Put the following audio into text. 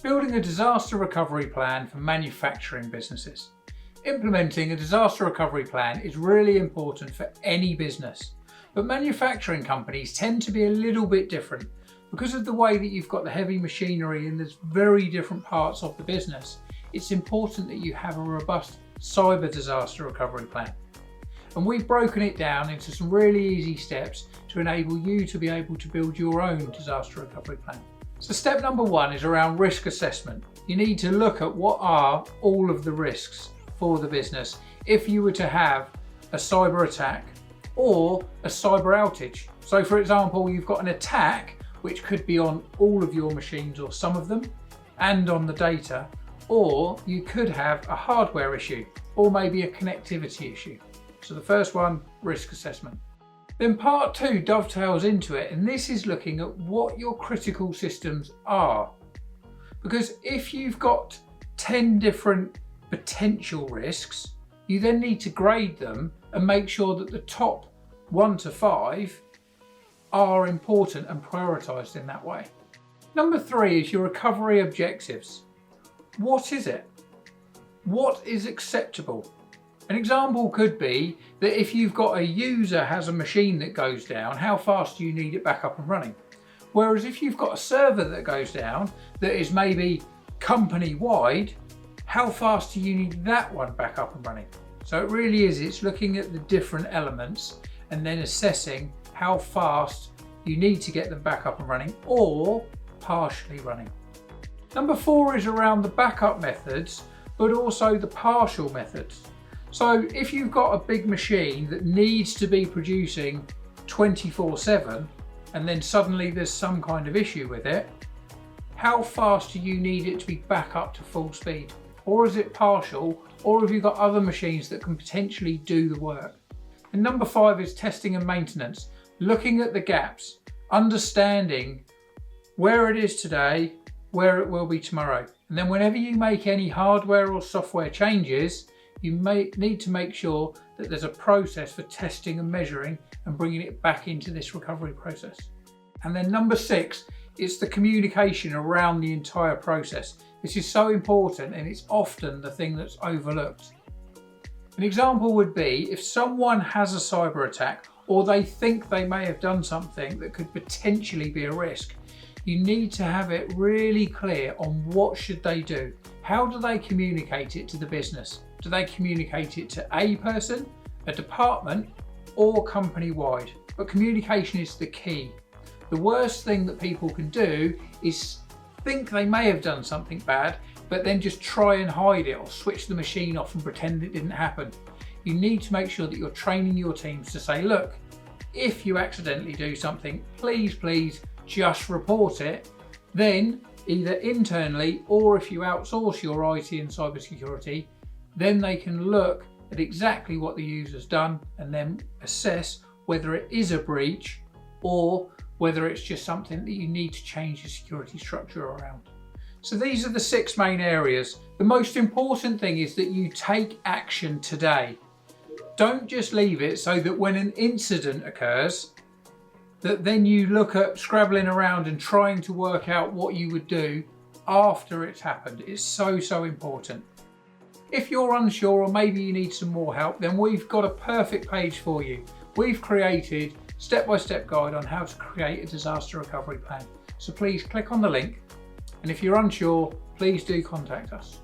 Building a disaster recovery plan for manufacturing businesses. Implementing a disaster recovery plan is really important for any business, but manufacturing companies tend to be a little bit different. Because of the way that you've got the heavy machinery and there's very different parts of the business, it's important that you have a robust cyber disaster recovery plan. And we've broken it down into some really easy steps to enable you to be able to build your own disaster recovery plan. So step number one is around risk assessment. You need to look at what are all of the risks for the business if you were to have a cyber attack or a cyber outage. So for example, you've got an attack which could be on all of your machines or some of them and on the data, or you could have a hardware issue or maybe a connectivity issue. So the first one, risk assessment. Then part two dovetails into it, and this is looking at what your critical systems are. Because if you've got 10 different potential risks, you then need to grade them and make sure that the top 1 to 5 are important and prioritised in that way. Number 3 is your recovery objectives. What is it? What is acceptable? An example could be that if you've got a user has a machine that goes down, how fast do you need it back up and running? Whereas if you've got a server that goes down that is maybe company-wide, how fast do you need that one back up and running? So it really is, it's looking at the different elements and then assessing how fast you need to get them back up and running or partially running. Number 4 is around the backup methods, but also the partial methods. So if you've got a big machine that needs to be producing 24/7 and then suddenly there's some kind of issue with it, how fast do you need it to be back up to full speed? Or is it partial? Or have you got other machines that can potentially do the work? And number 5 is testing and maintenance. Looking at the gaps, understanding where it is today, where it will be tomorrow. And then whenever you make any hardware or software changes, you may need to make sure that there's a process for testing and measuring and bringing it back into this recovery process. And then number 6, it's the communication around the entire process. This is so important and it's often the thing that's overlooked. An example would be if someone has a cyber attack or they think they may have done something that could potentially be a risk, you need to have it really clear on what should they do. How do they communicate it to the business? Do they communicate it to a person, a department, or company-wide? But communication is the key. The worst thing that people can do is think they may have done something bad, but then just try and hide it or switch the machine off and pretend it didn't happen. You need to make sure that you're training your teams to say, look, if you accidentally do something, please just report it. Then either internally or if you outsource your IT and cybersecurity, then they can look at exactly what the user's done and then assess whether it is a breach or whether it's just something that you need to change the security structure around. So these are the 6 main areas. The most important thing is that you take action today. Don't just leave it so that when an incident occurs, that then you look at scrabbling around and trying to work out what you would do after it's happened. It's so important. If you're unsure or maybe you need some more help, then we've got a perfect page for you. We've created a step-by-step guide on how to create a disaster recovery plan. So please click on the link, and if you're unsure, please do contact us.